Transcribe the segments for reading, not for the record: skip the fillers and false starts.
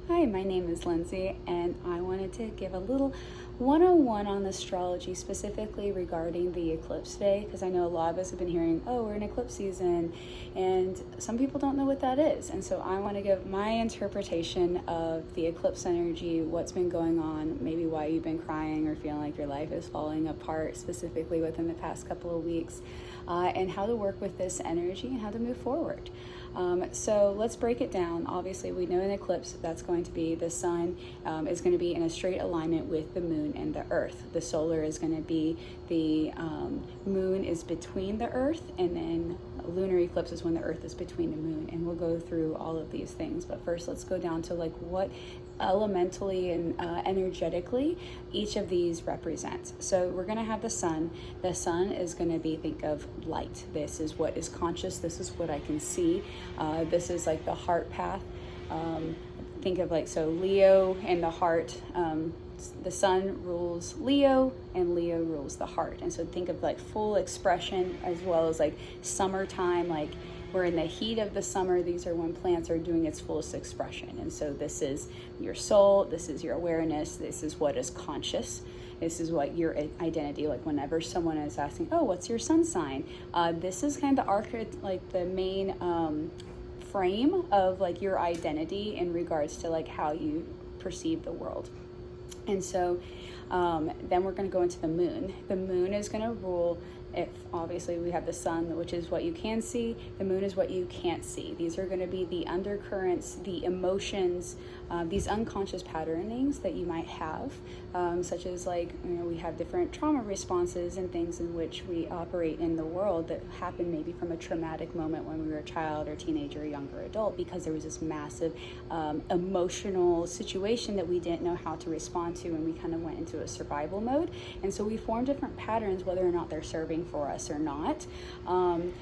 Hi, my name is Lindsay, and I wanted to give a little 101 on astrology, specifically regarding the eclipse day, because I know a lot of us have been hearing, oh, we're in eclipse season, and some people don't know what that is. And so I want to give my interpretation of the eclipse energy, what's been going on, maybe why you've been crying or feeling like your life is falling apart, specifically within the past couple of weeks, and how to work with this energy and how to move forward. So let's break it down. Obviously, we know an eclipse, that's going to be the sun is going to be in a straight alignment with the moon and the earth. The solar is going to be the moon is between the earth, and then lunar eclipse is when the earth is between the moon. And we'll go through all of these things. But first, let's go down to like what elementally and energetically each of these represents. So we're going to have the sun. The sun is going to be, think of light. This is what is conscious. This is what I can see. This is like the heart path. Think of like, so Leo and the heart, the sun rules Leo and Leo rules the heart. And so think of like full expression, as well as like summertime, like we're in the heat of the summer. These are when plants are doing its fullest expression. And so this is your soul, this is your awareness, this is what is conscious. This is what your identity, like whenever someone is asking, oh, what's your sun sign? This is kind of the main frame of like your identity in regards to like how you perceive the world. And so then we're going to go into the moon. The moon is going to rule, if obviously we have the sun, which is what you can see, the moon is what you can't see. These are going to be the undercurrents, the emotions, these unconscious patternings that you might have, such as like, we have different trauma responses and things in which we operate in the world that happen maybe from a traumatic moment when we were a child or teenager or younger adult, because there was this massive emotional situation that we didn't know how to respond to, and we kind of went into a survival mode. And so we form different patterns, whether or not they're serving for us or not. And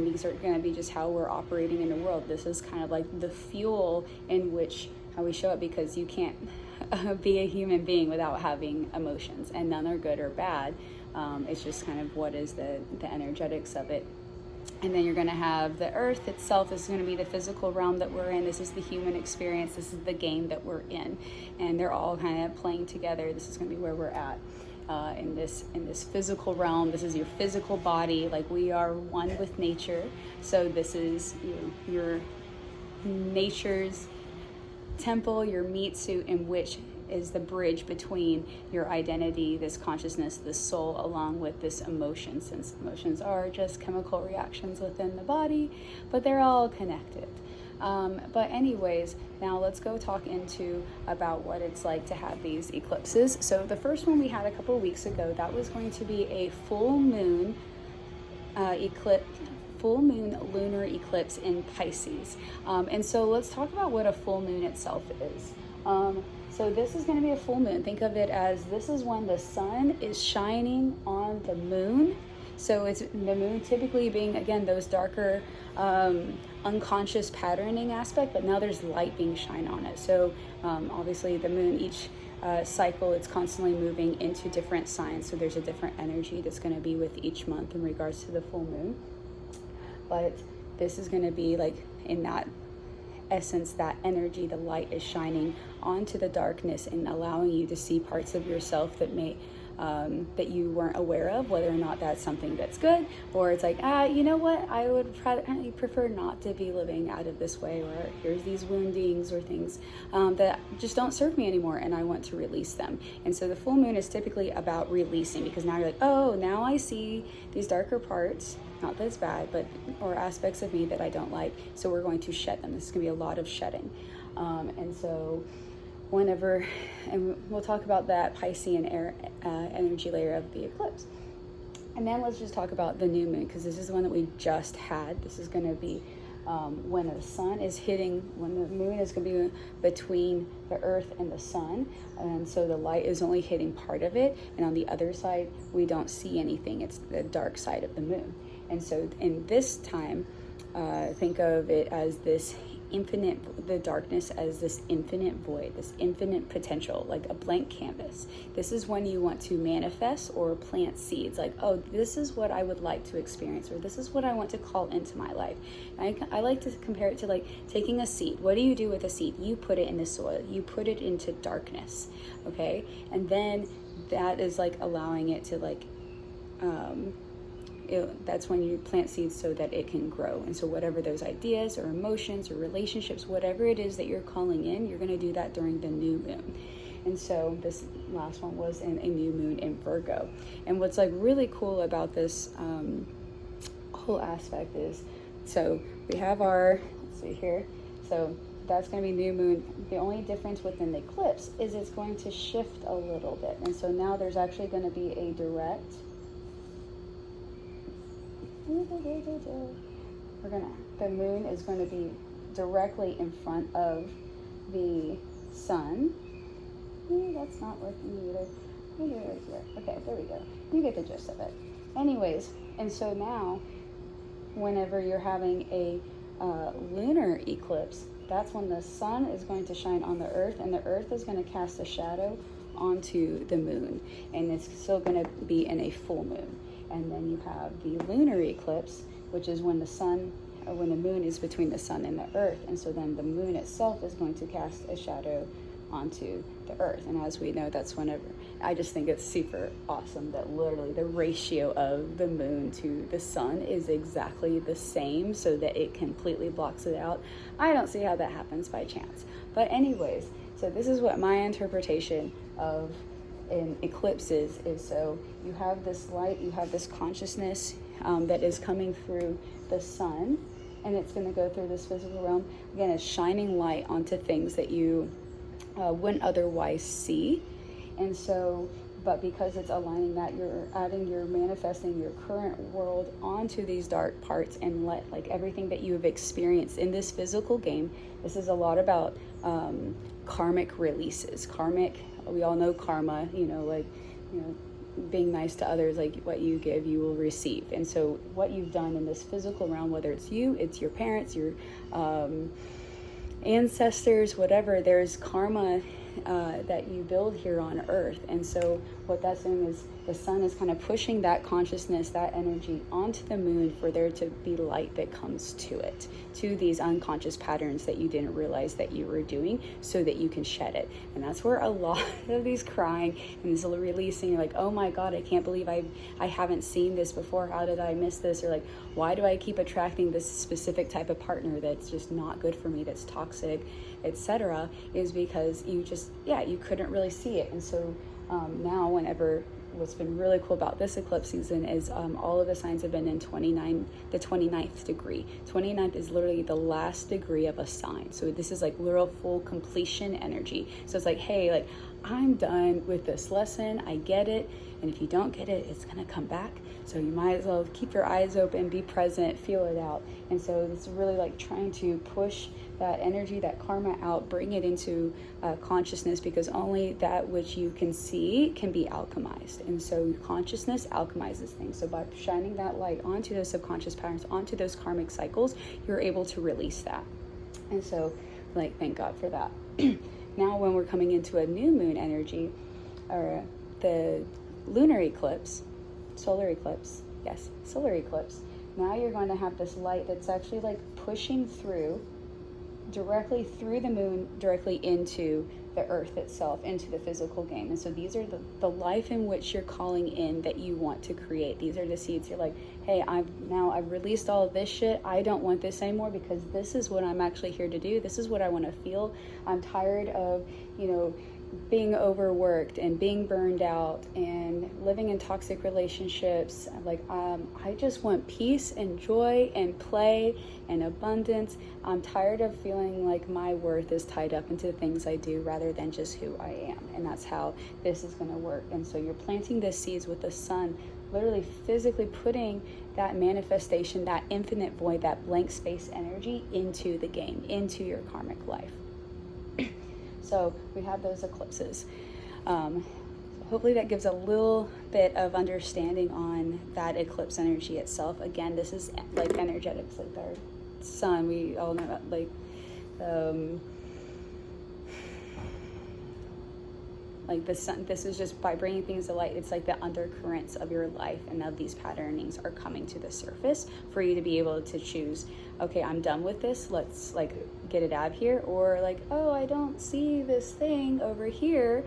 these are going to be just how we're operating in the world. This is kind of like the fuel in which how we show up, because you can't be a human being without having emotions, and none are good or bad. It's just kind of what is the energetics of it. And then you're going to have the earth itself is going to be the physical realm that we're in. This is the human experience. This is the game that we're in. And they're all kind of playing together. This is going to be where we're at in this physical realm. This is your physical body. Like, we are one with nature. So this is your nature's temple, your meat suit, in which is the bridge between your identity, this consciousness, this soul, along with this emotion, since emotions are just chemical reactions within the body, but they're all connected. But anyways, now let's go talk into about what it's like to have these eclipses. So the first one we had a couple of weeks ago, that was going to be a full moon eclipse, full moon lunar eclipse in Pisces. And so let's talk about what a full moon itself is. So this is going to be a full moon. Think of it as, this is when the sun is shining on the moon. So it's the moon typically being, again, those darker unconscious patterning aspect, but now there's light being shined on it. So obviously the moon, each cycle, it's constantly moving into different signs. So there's a different energy that's going to be with each month in regards to the full moon. But this is going to be like, in that essence, that energy, the light is shining onto the darkness and allowing you to see parts of yourself that may that you weren't aware of, whether or not that's something that's good, or it's like, you know what, I would prefer not to be living out of this way, or here's these woundings or things that just don't serve me anymore, and I want to release them. And so the full moon is typically about releasing, because now you're like, oh, now I see these darker parts, not that it's bad, but or aspects of me that I don't like, so we're going to shed them. This is going to be a lot of shedding. And so whenever, and we'll talk about that Piscean energy layer of the eclipse. And then let's just talk about the new moon, because this is the one that we just had. This is going to be when the sun is hitting, when the moon is going to be between the earth and the sun. And so the light is only hitting part of it, and on the other side, we don't see anything. It's the dark side of the moon. And so in this time, think of it as this the darkness as this infinite void, this infinite potential, like a blank canvas. This is when you want to manifest or plant seeds, like, oh, this is what I would like to experience, or this is what I want to call into my life. I like to compare it to like taking a seed. What do you do with a seed? You put it in the soil, you put it into darkness, okay? And then that is like allowing it to like, that's when you plant seeds so that it can grow. And so whatever those ideas or emotions or relationships, whatever it is that you're calling in, you're going to do that during the new moon. And so this last one was in a new moon in Virgo. And what's like really cool about this whole aspect is, so we have our, let's see here, so that's going to be new moon. The only difference with an eclipse is it's going to shift a little bit. And so now there's actually going to be a direct, the moon is going to be directly in front of the sun. That's not working either. Maybe right here. Okay, there we go. You get the gist of it. Anyways, and so now, whenever you're having a lunar eclipse, that's when the sun is going to shine on the earth, and the earth is going to cast a shadow onto the moon, and it's still going to be in a full moon. And then you have the lunar eclipse, which is when the sun, or when the moon is between the sun and the earth. And so then the moon itself is going to cast a shadow onto the earth. And as we know, that's whenever, I just think it's super awesome that literally the ratio of the moon to the sun is exactly the same, so that it completely blocks it out. I don't see how that happens by chance. But anyways, so this is what my interpretation of in eclipses is. So you have this light, you have this consciousness that is coming through the sun, and it's going to go through this physical realm. Again, it's shining light onto things that you wouldn't otherwise see. And so, but because it's aligning that, you're manifesting your current world onto these dark parts, and let like everything that you have experienced in this physical game. This is a lot about karmic releases. Karmic, we all know karma, being nice to others, like what you give, you will receive. And so what you've done in this physical realm, whether it's you, it's your parents, your ancestors, whatever, there's karma that you build here on earth. And so what that's doing is the sun is kind of pushing that consciousness, that energy onto the moon, for there to be light that comes to it, to these unconscious patterns that you didn't realize that you were doing, so that you can shed it. And that's where a lot of these crying and this releasing, like, oh my God, I can't believe I haven't seen this before. How did I miss this? Or like, why do I keep attracting this specific type of partner that's just not good for me, that's toxic, etc., is because you just, you couldn't really see it. And so now whenever, what's been really cool about this eclipse season is all of the signs have been in the 29th degree. 29th is literally the last degree of a sign. So this is like literal full completion energy. So it's like, hey, like, I'm done with this lesson. I get it. And if you don't get it, it's going to come back. So you might as well keep your eyes open, be present, feel it out. And so it's really like trying to push that energy, that karma out, bring it into consciousness, because only that which you can see can be alchemized. And so consciousness alchemizes things. So by shining that light onto those subconscious patterns, onto those karmic cycles, you're able to release that. And so, like, thank God for that. Now when we're coming into a new moon energy, or the lunar eclipse, solar eclipse, solar eclipse, now you're going to have this light that's actually like pushing through, directly through the moon, directly into the earth itself, into the physical game. And so these are the life in which you're calling in that you want to create. These are the seeds. You're like, hey, I've released all of this shit. I don't want this anymore, because this is what I'm actually here to do. This is what I want to feel. I'm tired of, being overworked and being burned out and living in toxic relationships. Like, I just want peace and joy and play and abundance. I'm tired of feeling like my worth is tied up into the things I do rather than just who I am. And that's how this is going to work. And so you're planting the seeds with the sun, literally physically putting that manifestation, that infinite void, that blank space energy into the game, into your karmic life. So we have those eclipses. Hopefully that gives a little bit of understanding on that eclipse energy itself. Again, this is like energetics, like our sun. We all know about, like, like the sun. This is just by bringing things to light. It's like the undercurrents of your life, and now these patternings are coming to the surface for you to be able to choose, okay, I'm done with this, let's like get it out of here, or like, oh, I don't see this thing over here.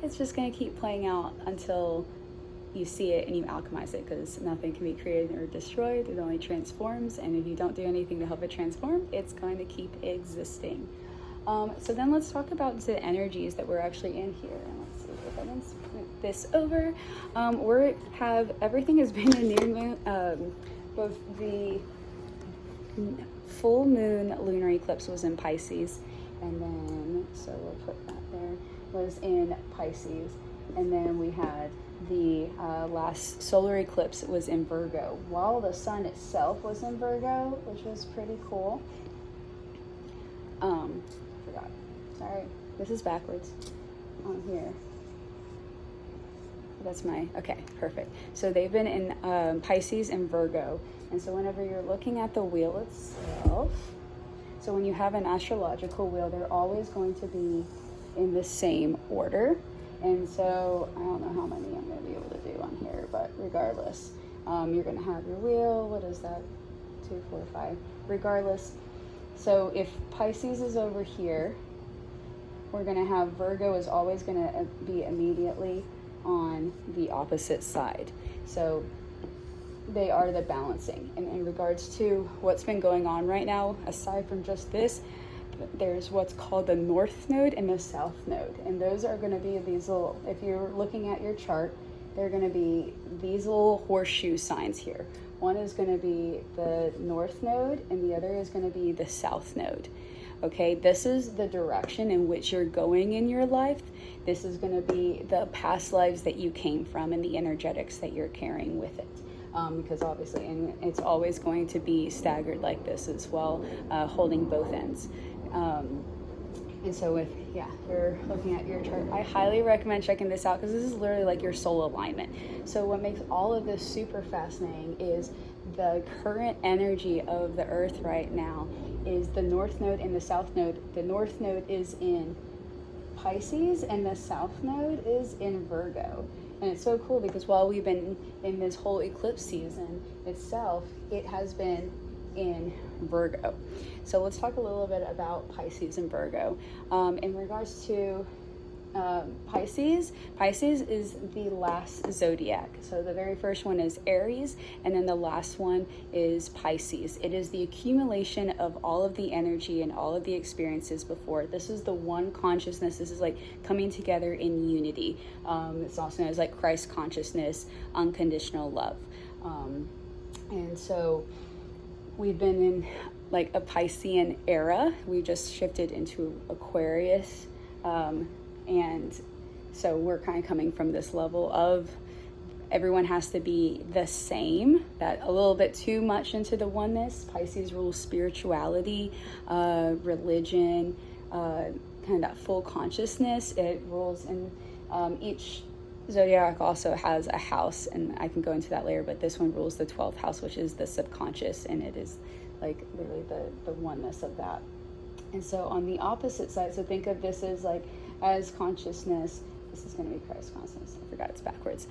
It's just going to keep playing out until you see it and you alchemize it, because nothing can be created or destroyed. It only transforms, and if you don't do anything to help it transform, it's going to keep existing. So then let's talk about the energies that we're actually in here. And let's see if I can scoot this over. Everything has been a new moon. Both the full moon lunar eclipse was in Pisces, and then, so we'll put that there, was in Pisces. And then we had the last solar eclipse was in Virgo, while the sun itself was in Virgo, which was pretty cool. Forgot. Sorry, this is backwards on here. That's okay, perfect. So they've been in Pisces and Virgo. And so whenever you're looking at the wheel itself, so when you have an astrological wheel, they're always going to be in the same order. And so I don't know how many I'm going to be able to do on here, but regardless, you're going to have your wheel. What is that? 2, 4, 5. Regardless. So if Pisces is over here, we're going to have Virgo is always going to be immediately on the opposite side. So they are the balancing. And in regards to what's been going on right now, aside from just this, there's what's called the north node and the south node. And those are going to be these little, if you're looking at your chart, they're going to be these little horseshoe signs here. One is going to be the north node and the other is going to be the south node. Okay, this is the direction in which you're going in your life. This is going to be the past lives that you came from and the energetics that you're carrying with it. Because obviously, and it's always going to be staggered like this as well, holding both ends. And so if, you're looking at your chart, I highly recommend checking this out, because this is literally like your soul alignment. So what makes all of this super fascinating is the current energy of the earth right now is the north node and the south node. The north node is in Pisces and the south node is in Virgo. And it's so cool because while we've been in this whole eclipse season itself, it has been in Virgo. So let's talk a little bit about Pisces and Virgo. In regards to Pisces is the last zodiac. So the very first one is Aries, and then the last one is Pisces. It is the accumulation of all of the energy and all of the experiences before. This is the one consciousness. This is like coming together in unity. It's also known as like Christ consciousness, unconditional love. And so we've been in like a Piscean era. We just shifted into Aquarius. And so we're kind of coming from this level of everyone has to be the same, that a little bit too much into the oneness. Pisces rules spirituality, religion, kind of that full consciousness. It rules in each zodiac also has a house, and I can go into that later, but this one rules the 12th house, which is the subconscious, and it is like literally the oneness of that. And so on the opposite side, so think of this as like as consciousness. This is going to be Christ consciousness. I forgot it's backwards.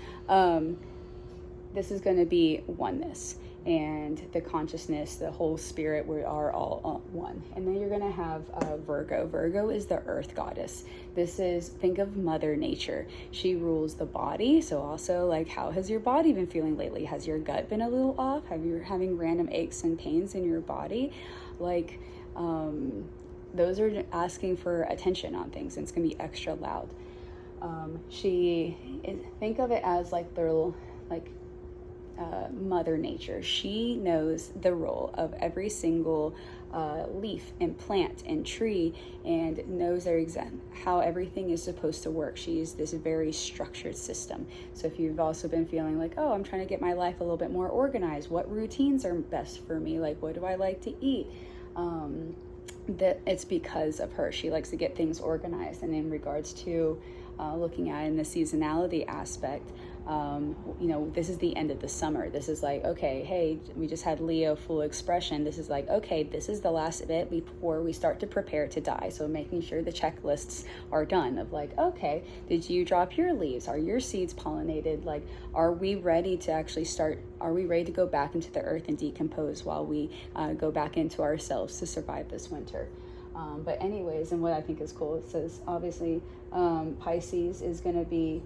This is going to be oneness, and the consciousness, the whole spirit, we are all one. And then you're going to have Virgo. Virgo is the earth goddess. This is, think of Mother Nature. She rules the body. So also like, how has your body been feeling lately? Has your gut been a little off? Have you having random aches and pains in your body? Like, those are asking for attention on things, and it's going to be extra loud. Think of it as like Mother Nature. She knows the role of every single leaf and plant and tree, and knows how everything is supposed to work. She's this very structured system. So if you've also been feeling like, oh, I'm trying to get my life a little bit more organized, what routines are best for me? Like, what do I like to eat? That it's because of her. She likes to get things organized. And in regards to looking at it in the seasonality aspect, you know, this is the end of the summer. This is like, okay, hey, we just had Leo full expression. This is like, okay, this is the last bit before we start to prepare to die. So making sure the checklists are done of like, okay, did you drop your leaves? Are your seeds pollinated? Like, are we ready to actually start? Are we ready to go back into the earth and decompose while we go back into ourselves to survive this winter? But anyways, and what I think is cool, it says obviously Pisces is going to be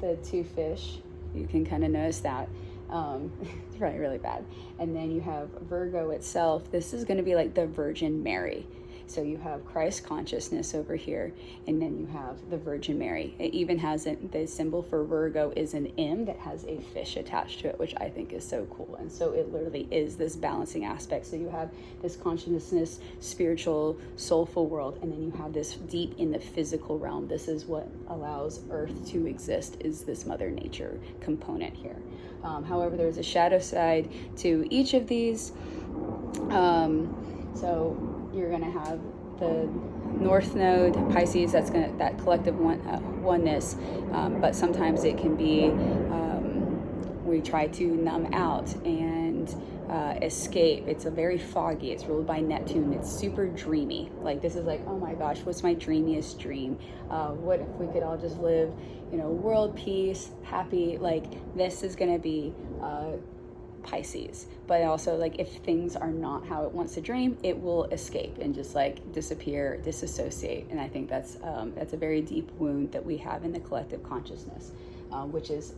the two fish. You can kind of notice that. It's probably really bad. And then you have Virgo itself. This is going to be like the Virgin Mary. So you have Christ consciousness over here, and then you have the Virgin Mary. It even has the symbol for Virgo is an M that has a fish attached to it, which I think is so cool. And so it literally is this balancing aspect. So you have this consciousness, spiritual, soulful world, and then you have this deep in the physical realm. This is what allows Earth to exist, is this Mother Nature component here. However, there's a shadow side to each of these. So you're going to have the North Node, Pisces, that collective oneness, but sometimes it can be, we try to numb out and escape. It's a very foggy, it's ruled by Neptune, it's super dreamy. Like, this is like, oh my gosh, what's my dreamiest dream? What if we could all just live, you know, world peace, happy? Like, this is going to be Pisces. But also, like, if things are not how it wants to dream, it will escape and just like disappear, disassociate. And I think that's a very deep wound that we have in the collective consciousness, which is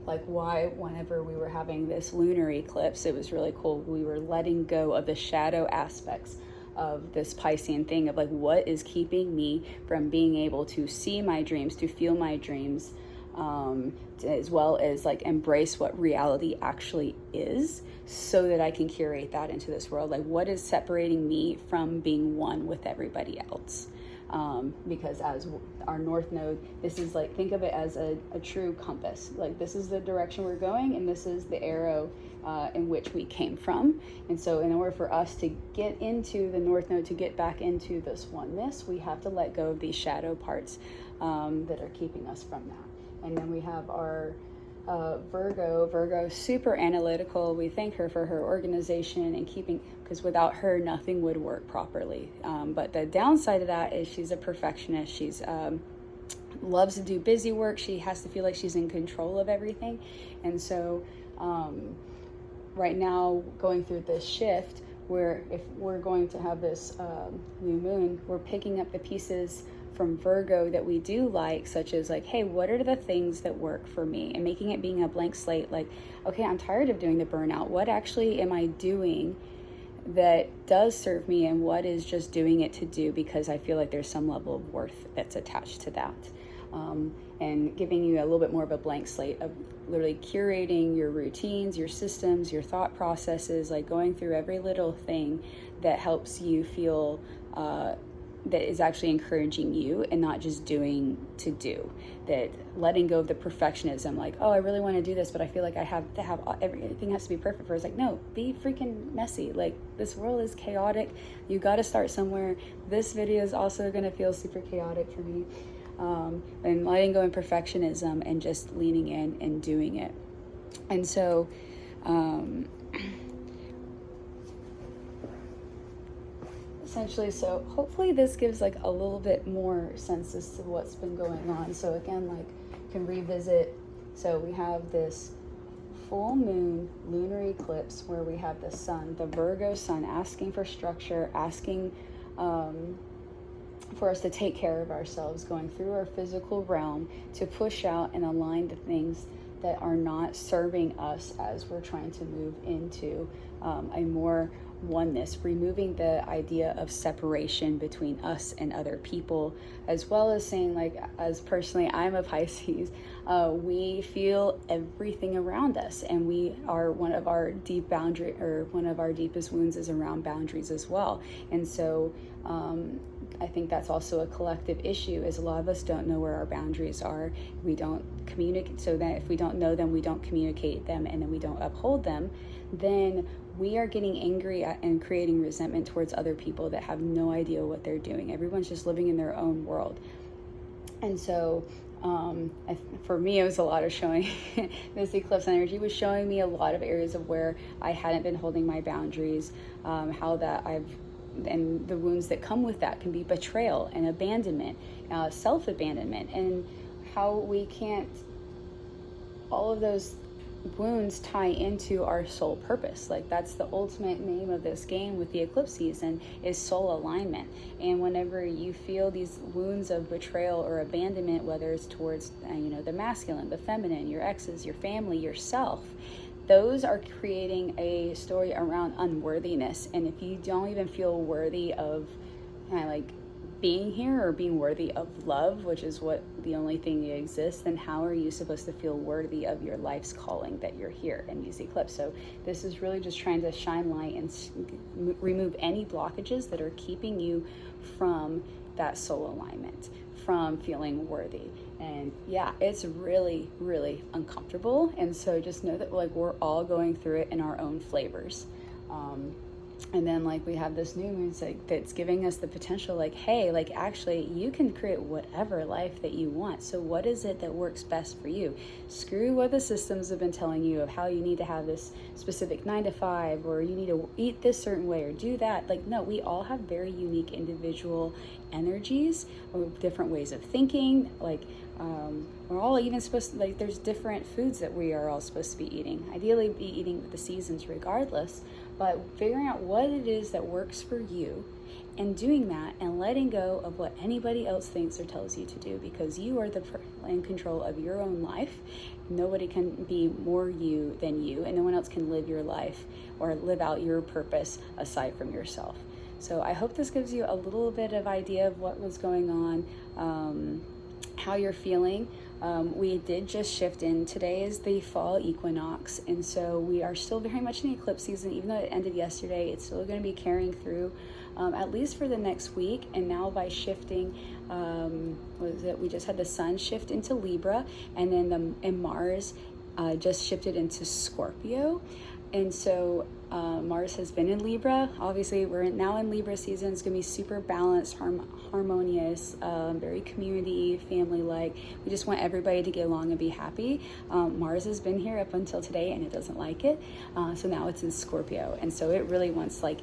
like why whenever we were having this lunar eclipse, it was really cool. We were letting go of the shadow aspects of this Piscean thing of like, what is keeping me from being able to see my dreams, to feel my dreams, as well as like embrace what reality actually is, so that I can curate that into this world. Like, what is separating me from being one with everybody else? Because as our North Node, this is like, think of it as a true compass. Like, this is the direction we're going, and this is the arrow in which we came from. And so in order for us to get into the North Node, to get back into this oneness, we have to let go of these shadow parts that are keeping us from that. And then we have our Virgo, super analytical. We thank her for her organization and keeping, because without her, nothing would work properly. But the downside of that is she's a perfectionist. She's loves to do busy work. She has to feel like she's in control of everything. And so right now, going through this shift, where if we're going to have this new moon, we're picking up the pieces from Virgo that we do like, such as like, hey, what are the things that work for me? And making it being a blank slate, like, okay, I'm tired of doing the burnout. What actually am I doing that does serve me, and what is just doing it to do because I feel like there's some level of worth that's attached to that? And giving you a little bit more of a blank slate of literally curating your routines, your systems, your thought processes, like going through every little thing that helps you feel that is actually encouraging you and not just doing to do. That letting go of the perfectionism, like, oh, I really want to do this, but I feel like I have to have everything has to be perfect for. It's like, no, be freaking messy. Like, this world is chaotic. You got to start somewhere. This video is also going to feel super chaotic for me. And letting go of perfectionism and just leaning in and doing it. And so, essentially, so hopefully this gives like a little bit more sense as to what's been going on. So again, like, can revisit. So we have this full moon lunar eclipse where we have the sun, the Virgo sun, asking for structure, asking for us to take care of ourselves, going through our physical realm to push out and align the things that are not serving us as we're trying to move into a more oneness, removing the idea of separation between us and other people, as well as saying, like, as personally, I'm a Pisces, we feel everything around us, and we are one of our deepest wounds is around boundaries as well. And so I think that's also a collective issue, is a lot of us don't know where our boundaries are. We don't communicate, so that if we don't know them, we don't communicate them, and then we don't uphold them, then we are getting angry at and creating resentment towards other people that have no idea what they're doing. Everyone's just living in their own world. And so For me, it was a lot of showing, this eclipse energy was showing me a lot of areas of where I hadn't been holding my boundaries, how that and the wounds that come with that can be betrayal and abandonment, self-abandonment, and how we can't, all of those wounds tie into our soul purpose. Like, that's the ultimate name of this game with the eclipse season, is soul alignment. And whenever you feel these wounds of betrayal or abandonment, whether it's towards the masculine, the feminine, your exes, your family, yourself, those are creating a story around unworthiness. And if you don't even feel worthy of kind of like being here, or being worthy of love, which is what the only thing that exists, then how are you supposed to feel worthy of your life's calling that you're here in these eclipses? So this is really just trying to shine light and remove any blockages that are keeping you from that soul alignment, from feeling worthy. And yeah, it's really, really uncomfortable. And so just know that, like, we're all going through it in our own flavors. And then, like, we have this new moon that's giving us the potential, like, hey, like, actually, you can create whatever life that you want. So what is it that works best for you? Screw what the systems have been telling you of how you need to have this specific 9 to 5, or you need to eat this certain way or do that. Like, no, we all have very unique individual energies or different ways of thinking. Like, we're all even supposed to, like, there's different foods that we are all supposed to be eating. Ideally, be eating with the seasons regardless. But figuring out what it is that works for you, and doing that, and letting go of what anybody else thinks or tells you to do, because you are in control of your own life. Nobody can be more you than you, and no one else can live your life or live out your purpose aside from yourself. So I hope this gives you a little bit of idea of what was going on, how you're feeling. We did just shift in. Today is the fall equinox, and so we are still very much in the eclipse season. Even though it ended yesterday, it's still going to be carrying through at least for the next week. And now by shifting, we just had the sun shift into Libra, and then Mars just shifted into Scorpio. And so Mars has been in Libra. Obviously, we're now in Libra season. It's going to be super balanced, harmonious, very community, family-like. We just want everybody to get along and be happy. Mars has been here up until today, and it doesn't like it. So now it's in Scorpio. And so it really wants, like,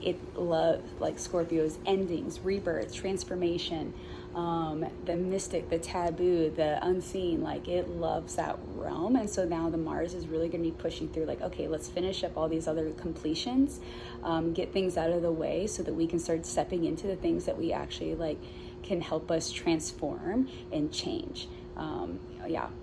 Scorpio's endings, rebirth, transformation, the mystic, the taboo, the unseen. Like, it loves that realm. And so now the Mars is really going to be pushing through, like, okay, let's finish up all these other completions, get things out of the way so that we can start stepping into the things that we actually, like, can help us transform and change.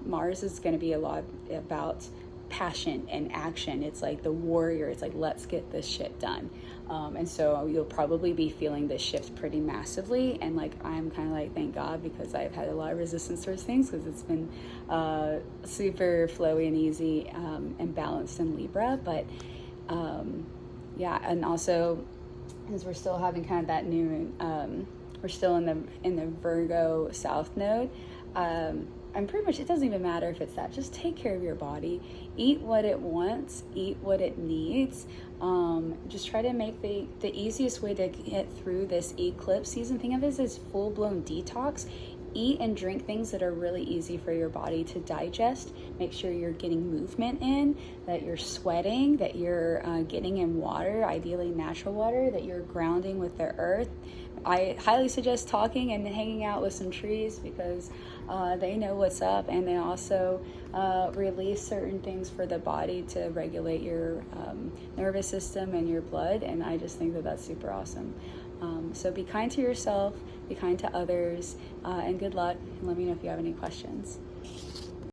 Mars is going to be a lot about passion and action. It's like the warrior. It's like, let's get this shit done. And so you'll probably be feeling this shift pretty massively. And, like, I'm kind of like, thank God, because I've had a lot of resistance towards things, because it's been super flowy and easy and balanced in Libra. But and also, because we're still having kind of that new, we're still in the Virgo South node. And pretty much, it doesn't even matter if it's that. Just take care of your body. Eat what it wants. Eat what it needs. Just try to make the easiest way to get through this eclipse season. Think of it as full-blown detox. Eat and drink things that are really easy for your body to digest. Make sure you're getting movement in, that you're sweating, that you're getting in water, ideally natural water, that you're grounding with the earth. I highly suggest talking and hanging out with some trees, because they know what's up, and they also release certain things for the body to regulate your nervous system and your blood, and I just think that that's super awesome. So be kind to yourself, be kind to others, and good luck, and let me know if you have any questions.